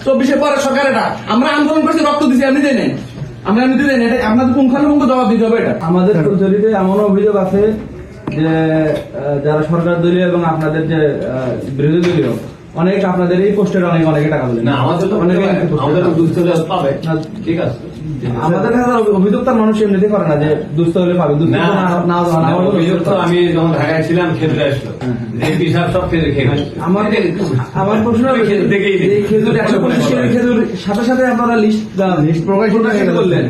24-এর পরের সরকার এটা। আমরা আন্দোলন করছি, রক্ত দিচ্ছি, আপনি দেন আমরা এমনি দেন, এটা আপনাদের পুঙ্খানুপুঙ্খ জবাব দিতে হবে। এটা আমাদের জরিতে এমন অভিযোগ আছে যে যারা সরকার দলীয় এবং আপনাদের যে বিরোধী দলীয় অনেক আপনাদের এই পোস্টের অনেকে টাকা দিলেন। ঠিক আছে, আমাদের কাছে অভিযোগ তার মানুষ এমনিতে করে না যে দুস্থ হলে পাবে, অভিযোগ তো আমি যখন ঢাকায় ছিলাম খেতে আসলো সব খেতে খেয়ে আমার প্রশ্ন খেজুর 125 খেজুর সাথে সাথে আপনারা লিস্ট প্রকাশ করলেন,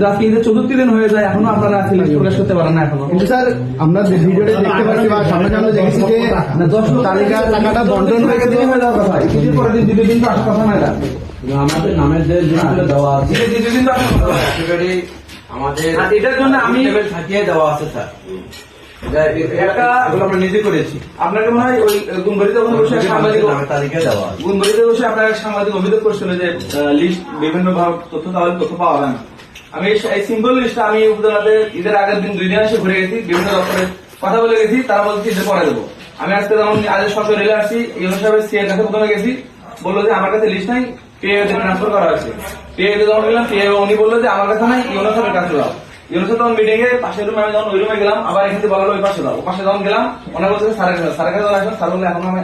আজকে ঈদের 4th দিন হয়ে যায়, এখনো আপনারা লিস্ট প্রকাশ করতে পারেন না এখনো। কিন্তু স্যার আমরা ভিডিওতে দেখতে পাচ্ছি বা সামনে সামনে দেখেছি যে 10 তালিকা টাকাটা বন্টন হয়ে গেছে, হয়ে যাওয়ার কথা, ঈদের পরের দিন 2 দিন তো আসার কথা না। এটা আমাদের নামের যে লিস্টগুলো দেওয়া আছে আমাদের এটার জন্য আমি থাকিয়ে দেওয়া আছে স্যার, একটা আমরা নিজে করেছি। আপনাকে মনে হয় ওই গুণবাড়িতে বসে সাংবাদিক তালিকায় দেওয়া, গুণবাড়িতে বসে আপনার সাংবাদিক অভিযোগ করছিল যে লিস্ট বিভিন্ন ভাবে তথ্য তাহলে তথ্য পাওয়া যায় না। আমি এই সিম্পল লিস্টটা আমি উপজেলাতে ঈদের আগের দিন 2 দিন এসে ঘুরে গেছি, বিভিন্ন দপ্তরে কথা বলে গেছি, তারা বলছে ঈদের পরে দেবো। আমি আজকে যেমন আজ সরকার রেলে আসছি, ইউনো সাহেবের সিএর কাছে প্রথমে গেছি, বললো যে আমার কাছে লিস্ট নাই, পিএ ট্রান্সফার করা হয়েছে। পিএ যখন গেলাম, পিএ উনি বললো যে আমার কাছে নাই, ইউনো সাহেবের কাছে যাও। ইউনো সাহেব তখন মিটিং এ পাশের রুমে, আমি যখন ওই রুমে গেলাম, আবার এখানে বলা হলো ওই পাশে যাও। ও পাশে যখন গেলাম, ওনার বলছে স্যারের কাছে যখন আসবেন, স্যার বললে এখন আমি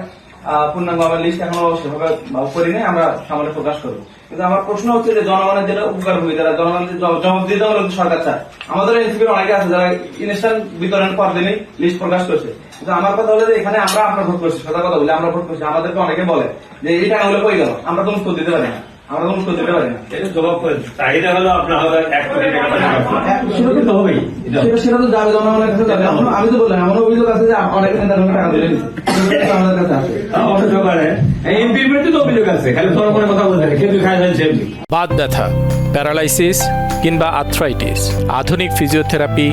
পূর্ণাঙ্গ আমার লিস্ট এখনো সেভাবে করি নাই, আমরা সামনে প্রকাশ করবো। কিন্তু আমার প্রশ্ন হচ্ছে যে জনগণের যেটা উপকার হবে, যারা জনগণের জবাব দিতে হলো সরকার চায়। আমাদের এনসিপির অনেকে আছে যারা ইনস্ট্যান্ট বিতরণ পর দিনই লিস্ট প্রকাশ করছে, কিন্তু আমার কথা হলো যে এখানে আমরা আপনার ভোট করছি, সদা কথা বলি আমরা ভোট করছি, আমাদেরকে অনেকে বলে যে এই টাকা হলে কই গেল, আমরা তো উত্তর দিতে পারি না, আমরা তো উত্তর দিতে পারি না। এটা জবাব করে চাহিদা হলো আপনার 1 কোটি টাকা সেটা তো হবেই, সেটা তো যাবে জনগণের কাছে যাবে। আমি তো বললাম এমন অভিযোগ আছে যে অনেক নেতার টাকা দিলে আমাদের কাছে আছে, অভিযোগ করে এমপির বিরুদ্ধে তো অভিযোগ আছে, খালি জনগণের কথা বলতে কিন্তু খায় যাচ্ছে এমপি। বাত ব্যথা, প্যারালাইসিস কিংবা আর্থ্রাইটিস, আধুনিক ফিজিওথেরাপি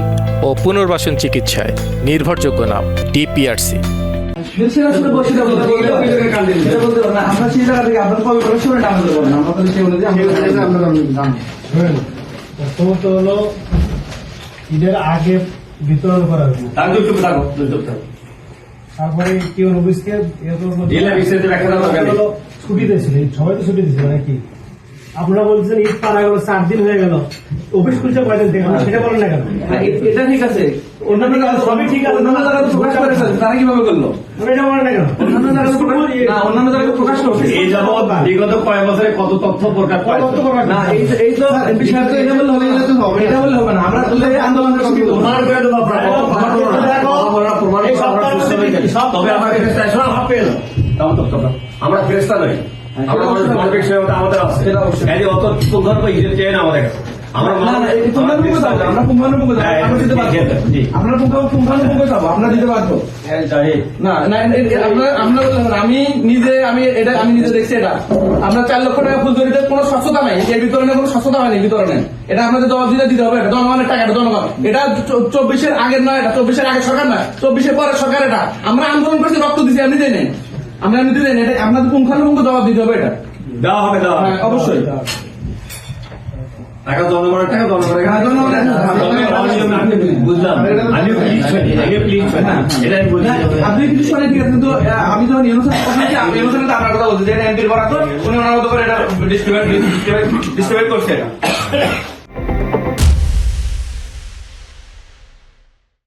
ও পুনর্বাসন চিকিৎসায় নির্ভরযোগ্য নাম ডিপিআরসি। ঈদের আগে বিতরণ করা হয়েছে, তারপরে কেউ অফিসকে ছুটিতে ছিল, সবাই তো ছুটি দিচ্ছে নাকি? আপনারা বলছেন ঈদ পার হয়ে গেল, 4 দিন হয়ে গেল, অফিস খুলছে কয়দিন থেকে, সেটা বলেন না কেন? এটা ঠিক আছে, অন্যান্য সবই ঠিক আছে, অন্যান্য জায়গায় প্রকাশ করেছে, তারা কিভাবে করলো? এটা বলেন না কেন? অন্যান্য জায়গায় প্রকাশ করছে, এই যাবৎ বিগত কয়েক বছরে কত তথ্য প্রকাশ না, এই তো এমপি সাহেব তো এটা বললে হবে, এটা বললে হবে না, আমরা আন্দোলন প্রমাণ করে দেবো, তবে আমার আমরা ফেরেশতা নই, আমাদের আছে অত পুঙ্খানুপুঙ্খ চেয়ে না আমাদের কাছে, আমরা দিতে পারবো না। আমি নিজে দেখছি এটা আপনার 4 লক্ষ টাকা ফুলজরিতে কোনো স্বচ্ছতা নাই, এর বিতরণে কোনো স্বচ্ছতা হয়নি বিতরণে। এটা আপনাদের জবাব দিতে হবে, এটা জনগণের টাকা, এটা জনগণ। এটা 24-এর আগের নয়, এটা 24-এর আগের সরকার নয়, 24-এর পরের সরকার এটা। আমরা আন্দোলন করছি, রক্ত দিচ্ছি, আপনি দেন, আমরা এমনি দেন, এটা আপনাদের পুঙ্খানুপুঙ্খ জবাব দিতে হবে। এটা দেওয়া হবে, অবশ্যই টাকা জনগণের টাকা বুঝলাম, আপনি কিছু শোনেন ঠিক আছে, কিন্তু আমি যখন আপনার কথা বলছি যে এমপির বরাদ্দ, উনি ওনার মতো করে এটা ডিস্ট্রিবিউট করছে এটা।